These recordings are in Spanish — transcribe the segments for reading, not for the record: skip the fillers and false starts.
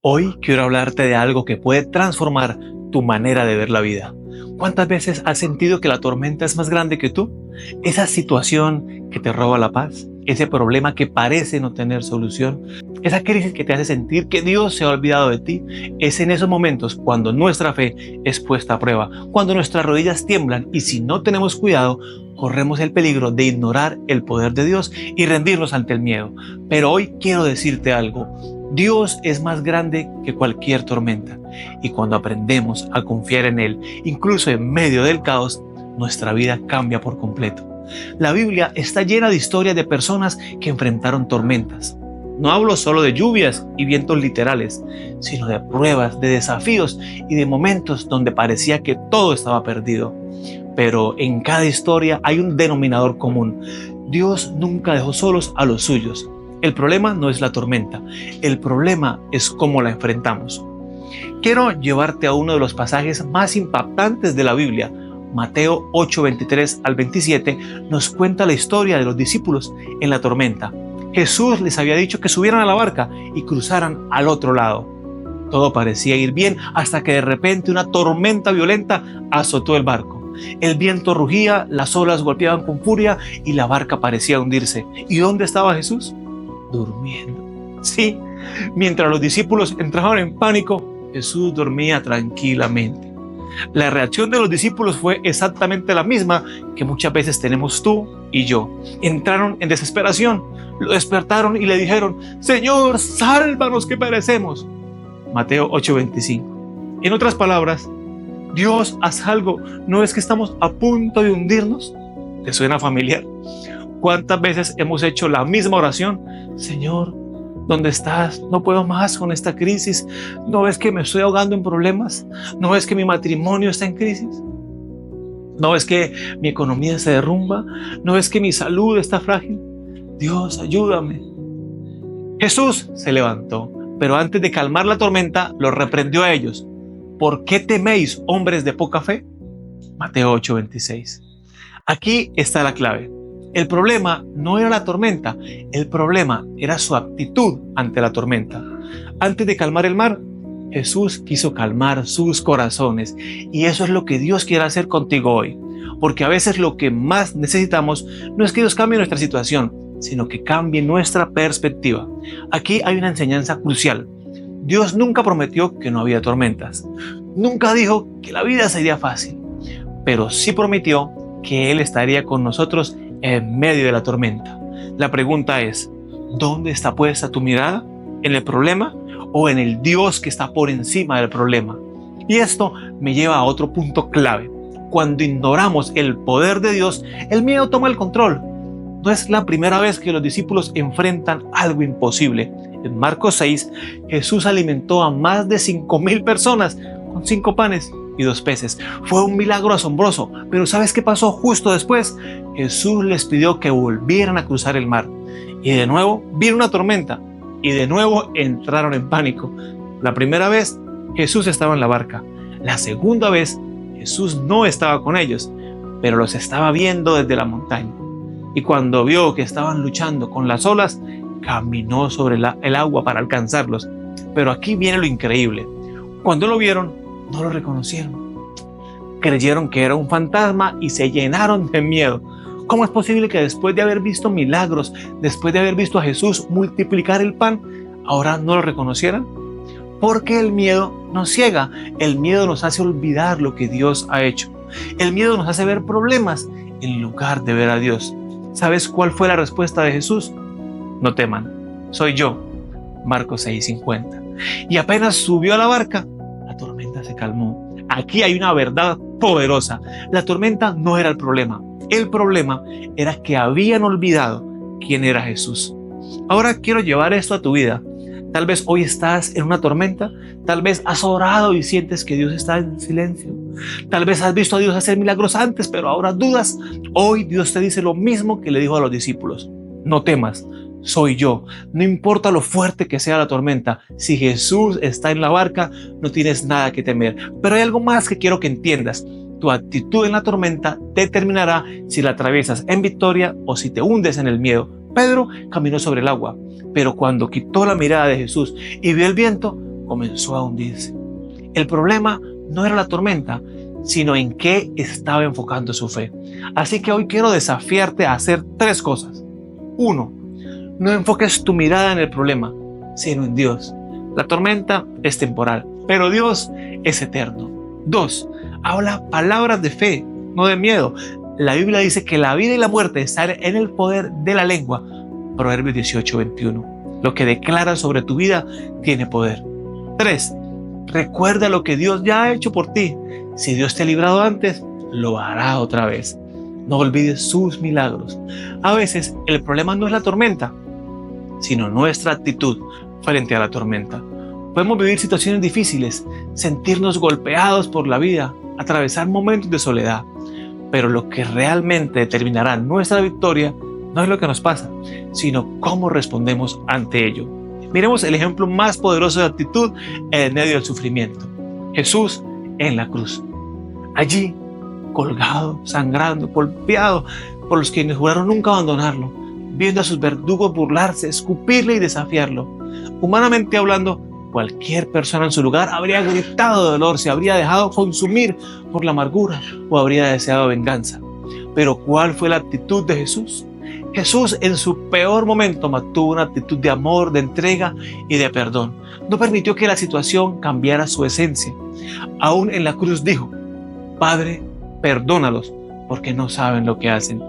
Hoy quiero hablarte de algo que puede transformar tu manera de ver la vida. ¿Cuántas veces has sentido que la tormenta es más grande que tú? Esa situación que te roba la paz, ese problema que parece no tener solución, esa crisis que te hace sentir que Dios se ha olvidado de ti. Es en esos momentos cuando nuestra fe es puesta a prueba, cuando nuestras rodillas tiemblan y si no tenemos cuidado, corremos el peligro de ignorar el poder de Dios y rendirnos ante el miedo. Pero hoy quiero decirte algo. Dios es más grande que cualquier tormenta y cuando aprendemos a confiar en Él, incluso en medio del caos, nuestra vida cambia por completo. La Biblia está llena de historias de personas que enfrentaron tormentas. No hablo solo de lluvias y vientos literales, sino de pruebas, de desafíos y de momentos donde parecía que todo estaba perdido. Pero en cada historia hay un denominador común. Dios nunca dejó solos a los suyos. El problema no es la tormenta, el problema es cómo la enfrentamos. Quiero llevarte a uno de los pasajes más impactantes de la Biblia. Mateo 8:23 al 27 nos cuenta la historia de los discípulos en la tormenta. Jesús les había dicho que subieran a la barca y cruzaran al otro lado. Todo parecía ir bien hasta que de repente una tormenta violenta azotó el barco. El viento rugía, las olas golpeaban con furia y la barca parecía hundirse. ¿Y dónde estaba Jesús? Durmiendo. Sí, mientras los discípulos entraban en pánico, Jesús dormía tranquilamente. La reacción de los discípulos fue exactamente la misma que muchas veces tenemos tú y yo. Entraron en desesperación, lo despertaron y le dijeron: Señor, sálvanos que perecemos. Mateo 8:25. En otras palabras, Dios, haz algo, ¿no es que estamos a punto de hundirnos? ¿Te suena familiar? ¿Cuántas veces hemos hecho la misma oración? Señor, ¿dónde estás? No puedo más con esta crisis. ¿No ves que me estoy ahogando en problemas? ¿No ves que mi matrimonio está en crisis? ¿No ves que mi economía se derrumba? ¿No ves que mi salud está frágil? Dios, ayúdame. Jesús se levantó, pero antes de calmar la tormenta, los reprendió a ellos. ¿Por qué teméis, hombres de poca fe? Mateo 8:26. Aquí está la clave. El problema no era la tormenta, el problema era su actitud ante la tormenta. Antes de calmar el mar, Jesús quiso calmar sus corazones y eso es lo que Dios quiere hacer contigo hoy. Porque a veces lo que más necesitamos no es que Dios cambie nuestra situación, sino que cambie nuestra perspectiva. Aquí hay una enseñanza crucial. Dios nunca prometió que no había tormentas. Nunca dijo que la vida sería fácil, pero sí prometió que Él estaría con nosotros en medio de la tormenta. La pregunta es, ¿dónde está puesta tu mirada? ¿En el problema o en el Dios que está por encima del problema? Y esto me lleva a otro punto clave. Cuando ignoramos el poder de Dios, el miedo toma el control. No es la primera vez que los discípulos enfrentan algo imposible. En Marcos 6, Jesús alimentó a más de 5,000 personas con 5 panes y 2 peces. Fue un milagro asombroso, pero ¿sabes qué pasó justo después? Jesús les pidió que volvieran a cruzar el mar. Y de nuevo vino una tormenta y de nuevo entraron en pánico. La primera vez Jesús estaba en la barca. La segunda vez Jesús no estaba con ellos, pero los estaba viendo desde la montaña. Y cuando vio que estaban luchando con las olas, caminó sobre el agua para alcanzarlos. Pero aquí viene lo increíble. Cuando lo vieron, no lo reconocieron. Creyeron que era un fantasma y se llenaron de miedo. ¿Cómo es posible que después de haber visto milagros, después de haber visto a Jesús multiplicar el pan, ahora no lo reconocieran? Porque el miedo nos ciega. El miedo nos hace olvidar lo que Dios ha hecho. El miedo nos hace ver problemas en lugar de ver a Dios. ¿Sabes cuál fue la respuesta de Jesús? No teman, soy yo. Marcos 6:50. Y apenas subió a la barca, la tormenta se calmó. Aquí hay una verdad poderosa. La tormenta no era el problema. El problema era que habían olvidado quién era Jesús. Ahora quiero llevar esto a tu vida. Tal vez hoy estás en una tormenta. Tal vez has orado y sientes que Dios está en silencio. Tal vez has visto a Dios hacer milagros antes, pero ahora dudas. Hoy Dios te dice lo mismo que le dijo a los discípulos. No temas. Soy yo. No importa lo fuerte que sea la tormenta, si Jesús está en la barca, no tienes nada que temer. Pero hay algo más que quiero que entiendas. Tu actitud en la tormenta determinará si la atraviesas en victoria o si te hundes en el miedo. Pedro caminó sobre el agua, pero cuando quitó la mirada de Jesús y vio el viento, comenzó a hundirse. El problema no era la tormenta, sino en qué estaba enfocando su fe. Así que hoy quiero desafiarte a hacer 3 cosas. 1. No enfoques tu mirada en el problema, sino en Dios. La tormenta es temporal, pero Dios es eterno. 2. Habla palabras de fe, no de miedo. La Biblia dice que la vida y la muerte están en el poder de la lengua. Proverbios 18:21. Lo que declaras sobre tu vida tiene poder. 3. Recuerda lo que Dios ya ha hecho por ti. Si Dios te ha librado antes, lo hará otra vez. No olvides sus milagros. A veces el problema no es la tormenta, sino nuestra actitud frente a la tormenta. Podemos vivir situaciones difíciles, sentirnos golpeados por la vida, atravesar momentos de soledad. Pero lo que realmente determinará nuestra victoria no es lo que nos pasa, sino cómo respondemos ante ello. Miremos el ejemplo más poderoso de actitud en medio del sufrimiento. Jesús en la cruz. Allí, colgado, sangrando, golpeado por los que juraron nunca abandonarlo, viendo a sus verdugos burlarse, escupirle y desafiarlo. Humanamente hablando, cualquier persona en su lugar habría gritado de dolor, se habría dejado consumir por la amargura o habría deseado venganza. Pero ¿cuál fue la actitud de Jesús? Jesús en su peor momento mantuvo una actitud de amor, de entrega y de perdón. No permitió que la situación cambiara su esencia. Aún en la cruz dijo: Padre, perdónalos porque no saben lo que hacen.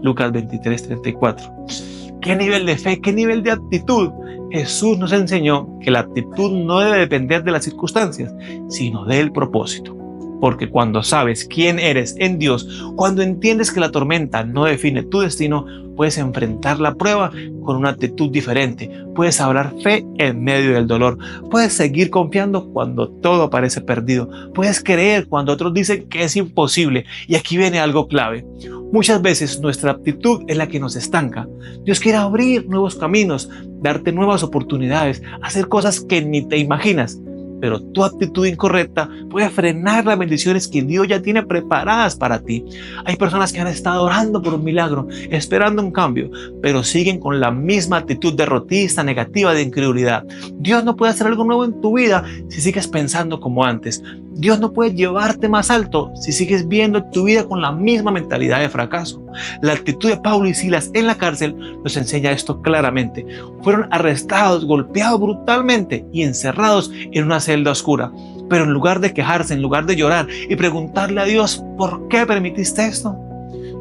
Lucas 23:34. ¿Qué nivel de fe, qué nivel de actitud? Jesús nos enseñó que la actitud no debe depender de las circunstancias, sino del propósito. Porque cuando sabes quién eres en Dios, cuando entiendes que la tormenta no define tu destino, puedes enfrentar la prueba con una actitud diferente. Puedes hablar fe en medio del dolor. Puedes seguir confiando cuando todo parece perdido. Puedes creer cuando otros dicen que es imposible. Y aquí viene algo clave. Muchas veces nuestra actitud es la que nos estanca. Dios quiere abrir nuevos caminos, darte nuevas oportunidades, hacer cosas que ni te imaginas. Pero tu actitud incorrecta puede frenar las bendiciones que Dios ya tiene preparadas para ti. Hay personas que han estado orando por un milagro, esperando un cambio, pero siguen con la misma actitud derrotista, negativa, de incredulidad. Dios no puede hacer algo nuevo en tu vida si sigues pensando como antes. Dios no puede llevarte más alto si sigues viendo tu vida con la misma mentalidad de fracaso. La actitud de Pablo y Silas en la cárcel nos enseña esto claramente. Fueron arrestados, golpeados brutalmente y encerrados en una celda oscura. Pero en lugar de quejarse, en lugar de llorar y preguntarle a Dios, ¿por qué permitiste esto?,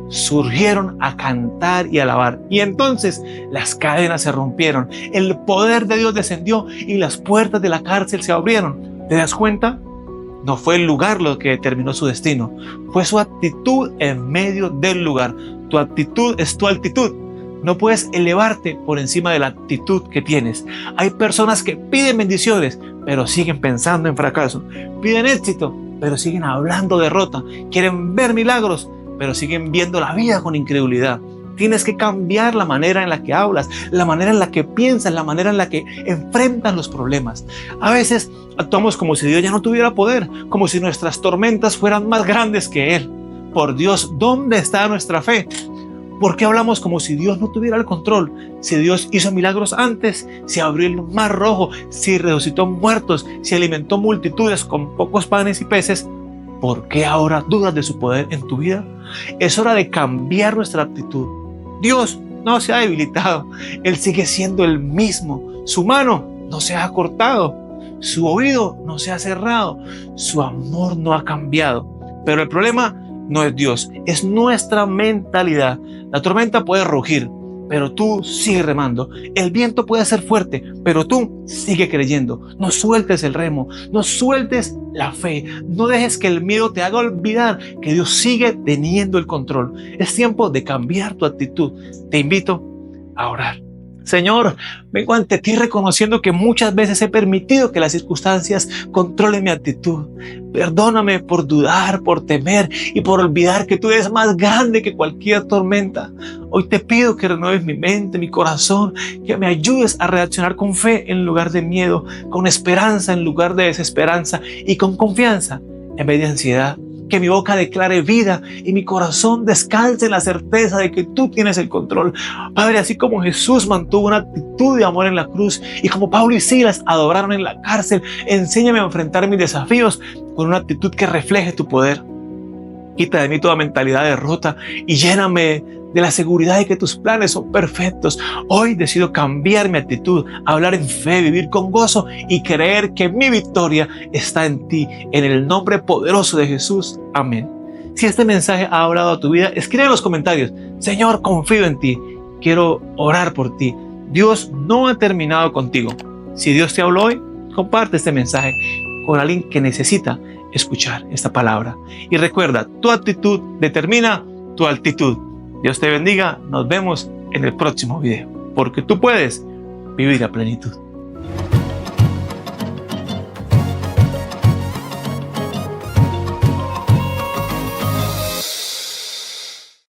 surgieron a cantar y alabar. Y entonces las cadenas se rompieron, el poder de Dios descendió y las puertas de la cárcel se abrieron. ¿Te das cuenta? No fue el lugar lo que determinó su destino, fue su actitud en medio del lugar. Tu actitud es tu altitud. No puedes elevarte por encima de la actitud que tienes. Hay personas que piden bendiciones, pero siguen pensando en fracaso. Piden éxito, pero siguen hablando derrota. Quieren ver milagros, pero siguen viendo la vida con incredulidad. Tienes que cambiar la manera en la que hablas, la manera en la que piensas, la manera en la que enfrentas los problemas. A veces actuamos como si Dios ya no tuviera poder, como si nuestras tormentas fueran más grandes que Él. Por Dios, ¿dónde está nuestra fe? ¿Por qué hablamos como si Dios no tuviera el control? Si Dios hizo milagros antes, si abrió el mar rojo, si resucitó muertos, si alimentó multitudes con pocos panes y peces, ¿por qué ahora dudas de su poder en tu vida? Es hora de cambiar nuestra actitud. Dios no se ha debilitado, Él sigue siendo el mismo. Su mano no se ha cortado, su oído no se ha cerrado, su amor no ha cambiado. Pero el problema no es Dios, es nuestra mentalidad. La tormenta puede rugir, pero tú sigue remando. El viento puede ser fuerte, pero tú sigue creyendo. No sueltes el remo, no sueltes la fe. No dejes que el miedo te haga olvidar que Dios sigue teniendo el control. Es tiempo de cambiar tu actitud. Te invito a orar. Señor, vengo ante ti reconociendo que muchas veces he permitido que las circunstancias controlen mi actitud. Perdóname por dudar, por temer y por olvidar que tú eres más grande que cualquier tormenta. Hoy te pido que renueves mi mente, mi corazón, que me ayudes a reaccionar con fe en lugar de miedo, con esperanza en lugar de desesperanza y con confianza en vez de ansiedad que mi boca declare vida y mi corazón descanse en la certeza de que tú tienes el control. Padre, así como Jesús mantuvo una actitud de amor en la cruz y como Pablo y Silas adoraron en la cárcel, enséñame a enfrentar mis desafíos con una actitud que refleje tu poder. Quita de mí toda mentalidad de derrota y lléname de la seguridad de que tus planes son perfectos. Hoy decido cambiar mi actitud, hablar en fe, vivir con gozo y creer que mi victoria está en ti. En el nombre poderoso de Jesús. Amén. Si este mensaje ha hablado a tu vida, escribe en los comentarios: Señor, confío en ti. Quiero orar por ti. Dios no ha terminado contigo. Si Dios te habló hoy, comparte este mensaje con alguien que necesita escuchar esta palabra. Y recuerda, tu actitud determina tu altitud. Dios te bendiga. Nos vemos en el próximo video, porque tú puedes vivir a plenitud.